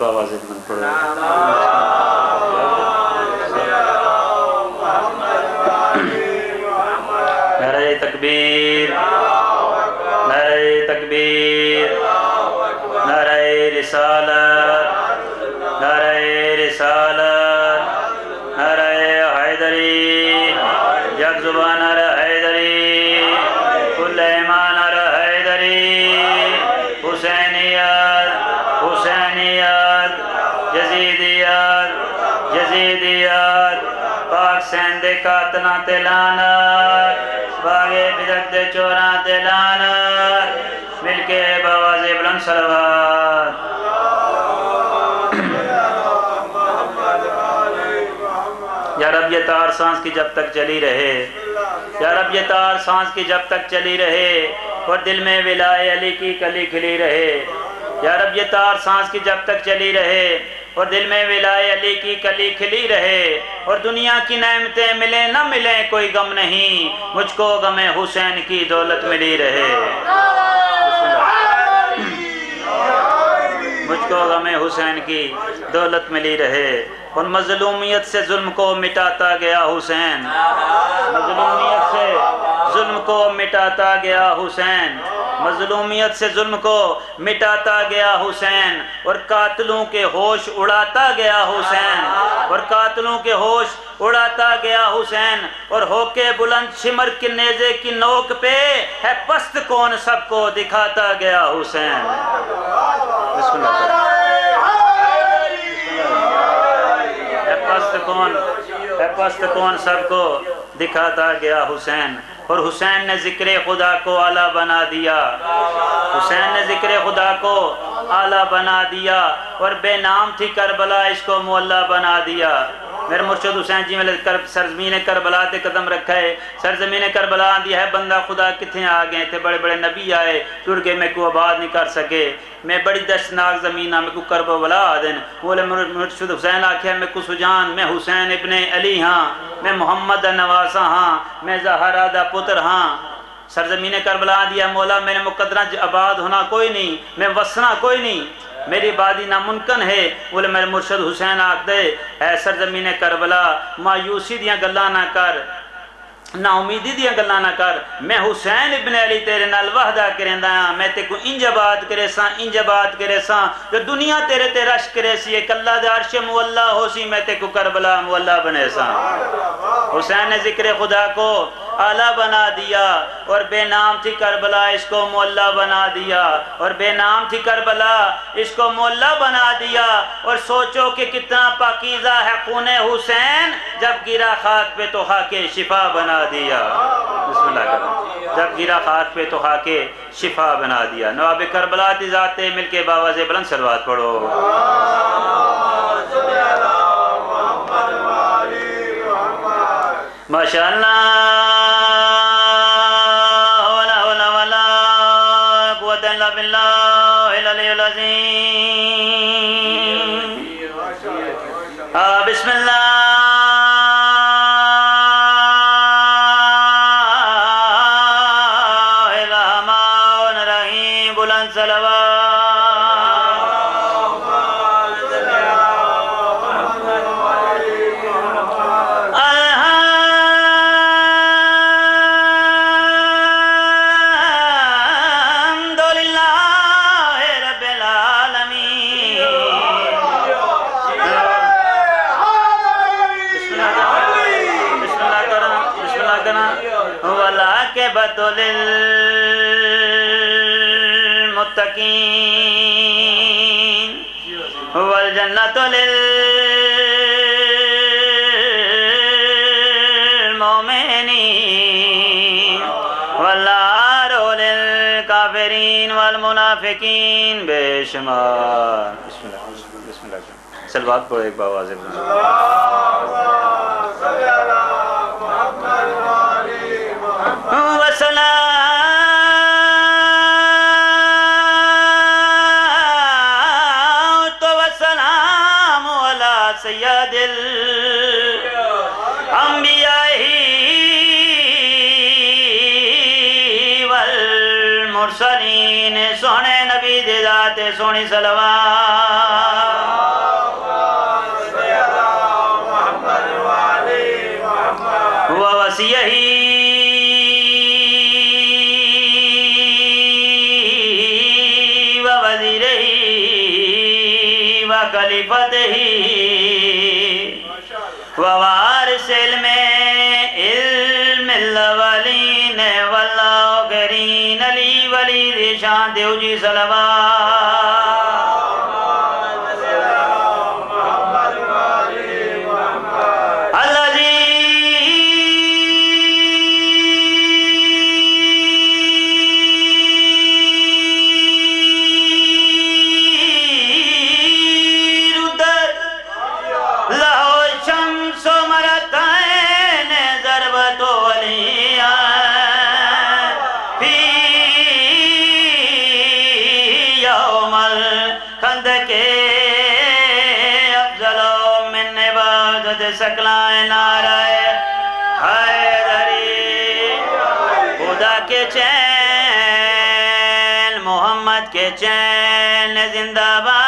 باواز بلند پڑھو نعرہ تکبیر نعرہ تکبیر نعرہ رسالت نعرہ رسالت نعرہ حیدری یک زبان نعرہ حیدری کل ایمان نعرہ حیدری حسینیت حسینیت یزیدیت یزیدیت پاک سین دے قاتلاں تے لعنت باغے بدک دے چوراں تے لعنت مل کے باواز بلند صلوات یا رب یہ تار سانس کی جب تک چلی رہے یا رب یہ تار سانس کی جب تک چلی رہے اور دل میں ولائے علی کی کلی کھلی رہے یا رب یہ تار سانس کی جب تک چلی رہے اور دل میں ولائے علی کی کلی کھلی رہے اور دنیا کی نعمتیں ملیں نہ ملیں کوئی غم نہیں مجھ کو غم حسین کی دولت ملی رہے مجھ کو غم حسین کی دولت ملی رہے اور مظلومیت سے ظلم کو مٹاتا گیا حسین مظلومیت سے ظلم کو مٹاتا گیا حسین مظلومیت سے ظلم کو مٹاتا گیا حسین اور قاتلوں کے ہوش اڑاتا گیا حسین اور قاتلوں کے ہوش اڑاتا گیا حسین اور ہو کے بلند شمر کے نیزے کی نوک پہ ہے پست کون سب کو دکھاتا گیا حسین بسم اللہ ہے پست کون سب کو دکھاتا گیا حسین اور حسین نے ذکر خدا کو اعلیٰ بنا دیا حسین نے ذکر خدا کو اعلیٰ بنا دیا اور بے نام تھی کربلا اس کو معلیٰ بنا دیا میرے مرشد حسین جی میں سرزمین کربلا تے قدم رکھا ہے سرزمین کربلا دیا ہے بندہ خدا کتنے آ گئے تھے بڑے بڑے نبی آئے ٹر کے میں کو آباد نہیں کر سکے میں بڑی دشتناک زمین میں کو کرب ولا دین بولے مرشد حسین آکھیا میں کو سجان میں حسین ابن علی ہاں میں محمد نواسا ہاں میں زہرا دا پتر ہاں سرزمین کربلا دیا مولا میں نے مقدرہ آباد ہونا کوئی نہیں میں وسنا کوئی نہیں میری آبادی ناممکن ہے بولے میرے مرشد حسین آکھ دے اے سرزمین کربلا مایوسی دیاں گلاں نہ کر نا امیدی دیاں گلاں نہ کر میں حسین ابن علی تیرے نال وحدہ کریندا ہاں میں تے کو انج آباد کرے ساں جو دنیا تیرے تے رش کرے سی ایک اللہ دے عرش مولا ہو سی میں تے کو کربلا مولا بنے ساں حسین نے ذکر خدا کو اعلیٰ بنا دیا اور بے نام تھی کربلا اس کو مولا بنا دیا اور بے نام تھی کربلا اس کو مولا بنا دیا اور سوچو کہ کتنا پاکیزہ ہے خون حسین جب گرا خاک پہ تو خاک شفا بنا دیا بسم اللہ کریں جب گرا خاک پہ تو خاک شفا بنا دیا نواب کربلا تی ذاتے مل کے باواز بلند صلوات پڑھو ماشاءاللہ بسم اللہ الرحمن الرحیم بلند صلوات للمتقین والجنة للمؤمنین والنار للکافرین والمنافقین بے شمار بسم اللہ صلوات پڑھو ایک باواز سید الانبیاء والمرسلین سونے نبی دے ذات سونی صلوات یہی و وزیر ہی و خلیفت ہی و وارث علم الاولین والآخرین علی ولی ذی شان دیو جی صلوات سکلائے نعرہ حیدری خدا کے چین محمد کے چین زندہ باد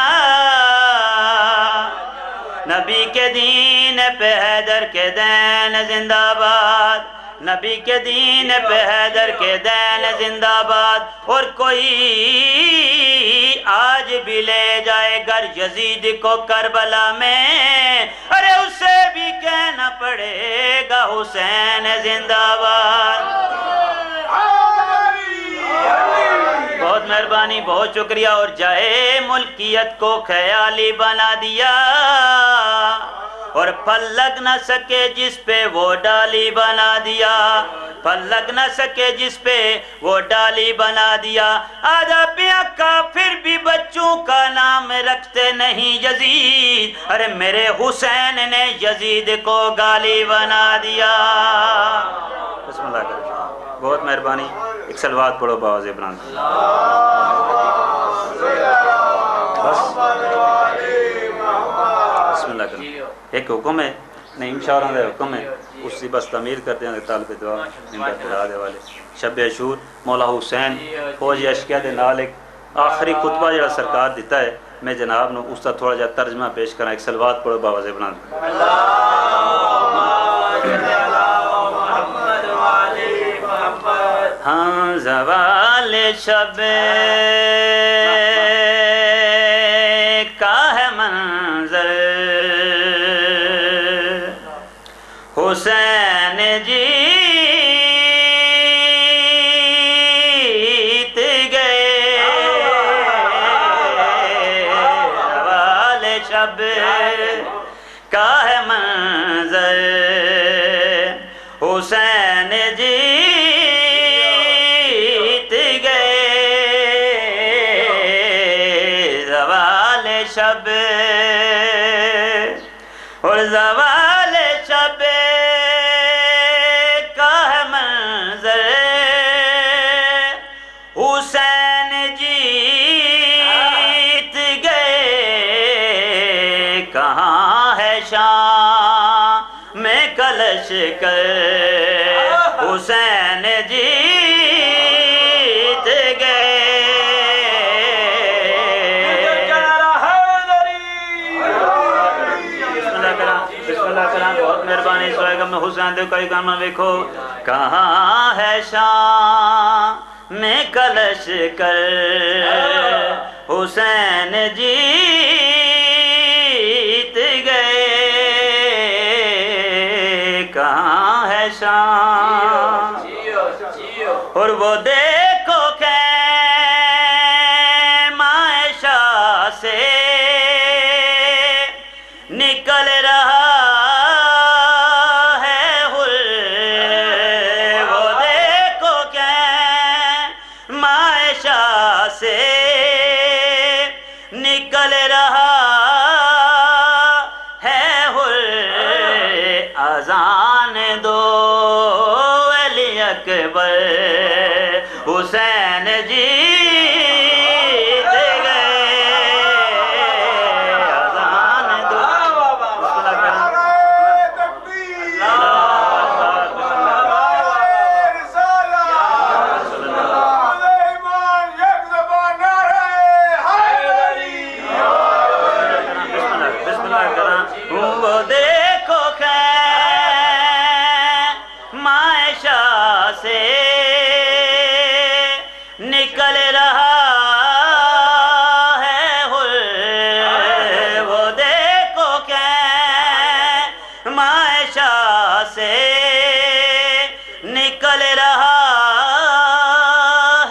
نبی کے دین پہ حیدر کے دین زندہ باد نبی کے دین پہ حیدر کے دین زندہ باد اور کوئی آج بھی لے جائے گر یزید کو کربلا میں ارے اسے بھی کہنا پڑے گا حسین زندہ باد بہت مہربانی بہت شکریہ اور جائے ملکیت کو خیالی بنا دیا اور پھل لگ نہ سکے جس پہ وہ ڈالی بنا دیا پھل لگ نہ سکے جس پہ وہ ڈالی بنا دیا آدھا پیا کافر بھی بچوں کا نام رکھتے نہیں یزید ارے میرے حسین نے یزید کو گالی بنا دیا بسم اللہ کرو بہت مہربانی ایک صلوات پڑھو باواز ابراہیم بس بسم اللہ کرو ایک حکم ہے نہیں مشاورہ دے حکم ہے اس سے بس تعمیر کرتے ہیں طالب دعا ممبر پڑھا دے والے شب عاشور مولا حسین فوج اشکیا دے نال ایک آخری خطبہ جڑا سرکار دیتا ہے میں جناب نو اس کا تھوڑا جا ترجمہ پیش کرنا ایک صلوات پڑھو باواز ابراہیم ہاں زوال شب کا ہے منظر حسین جیت گئے زوال شب کا ہے منظر حسین جیت گئے زوال شب اور زوال شب کا ہے منظر حسین جیت گئے کہاں ہے شام میں کلش کر حسین جیت گئے بسم اللہ کرام بہت مہربانی سوئے گا میں حسین دے کوئی کام نہ دیکھو کہاں ہے شام میں کلش کر حسین جیت گئے کہاں ہے شام اور وہ دیکھو خیمہ شاہ سے نکل رہا سے نکل رہا ہے اذان دو علی اکبر حسین جیت گئے اذان دو وہ دیکھو خیمہ معائشہ سے نکل رہا ہے حر، وہ دیکھو کہ معائشہ سے نکل رہا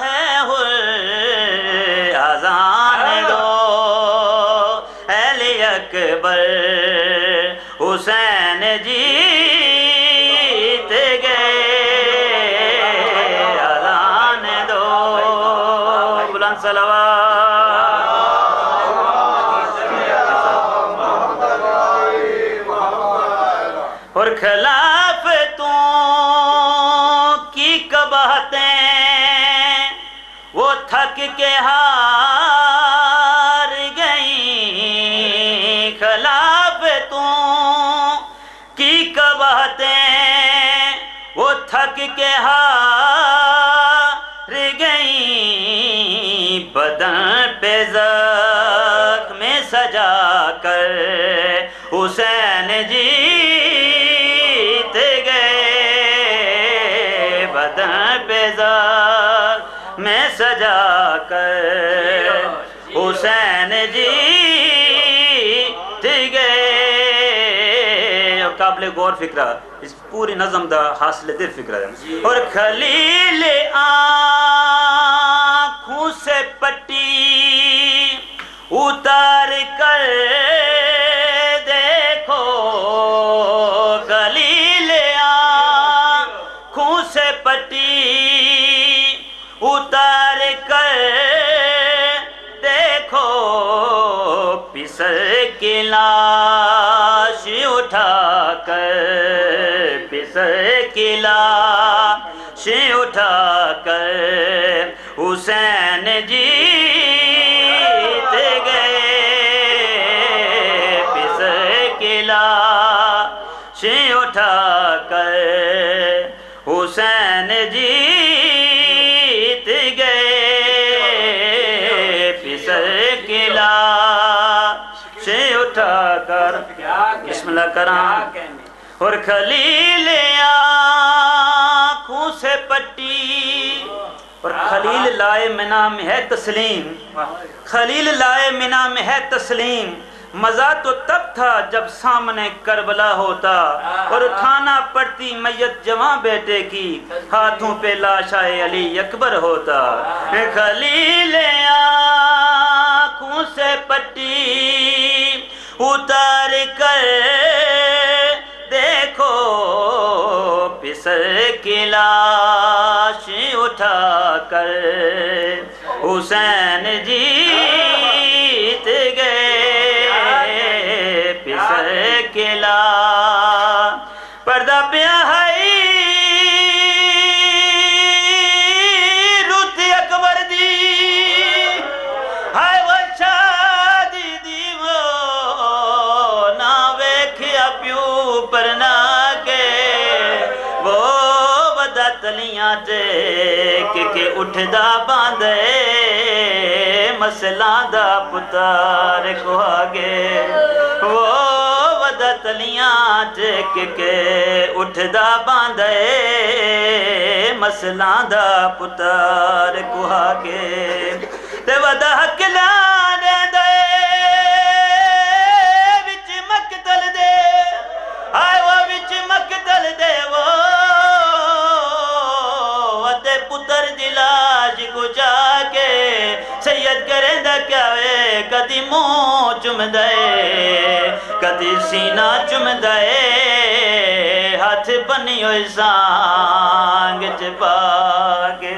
ہے حر، اذان دو اہل اکبر، حسین جیت گئے، اذان دو، بلند صلوات۔ اور خلافتوں کی قباحتیں وہ تھک کے ہار گئیں، خلافتوں کی قباحتیں وہ تھک کے ہار گئیں، بدن پہ زخم سجا کر حسین جیت گئے، بدن پہ زخم سجا کر حسین جیت گئے۔ اور قابل غور فکرہ اس پوری نظم دا حاصل دل فکرہ ہے۔ اور خلیل آنکھوں سے پٹی اتار کر دیکھو، خلیل آنکھوں سے پٹی اتار کر دیکھو، پسر کی لاش اٹھا کر، پسر کی لاش اٹھا کر حسین جیت گئے، پسر کی لاش اٹھا کر حسین جیت گئے، پسر کی لاش اٹھا کر، بسم اللہ کرام۔ اور خلیل آنکھوں سے پٹی، اور خلیل لائے منہ میں ہے تسلیم، خلیل لائے منہ میں ہے تسلیم، مزہ تو تب تھا جب سامنے کربلا ہوتا، اور اٹھانا پڑتی میت جواں بیٹے کی، ہاتھوں پہ لاشائے علی اکبر ہوتا۔ خلیل آنکھوں سے پٹی اتار کر دیکھو، پسر کی لاش اٹھا کر حسین جیت گئے، پسر کی لاش پردہ پیا ہے رت اکبر دی، ہائے وہ شادی دی وہ نہ ویکھیا پیو پر نہ کے، وہ ودا تلیاں ٹیک کے اٹھدا باندھے، مسلاں دا پتار کو آگے، وہ ودا تلیاں ٹیک کے اٹھدا باندھے، مسلاں دا پتار کو آگے، تے ودا حق لانے دے وچ مقتل دے، آئے وہ وچ مقتل دے، وہ ودے پتر دی لاش کو جا کے سید کریں دا کیا وے، کدی منہ چم دے کدی سینہ چم دے، ہاتھ بنی ہوئی سانگ چپا کے۔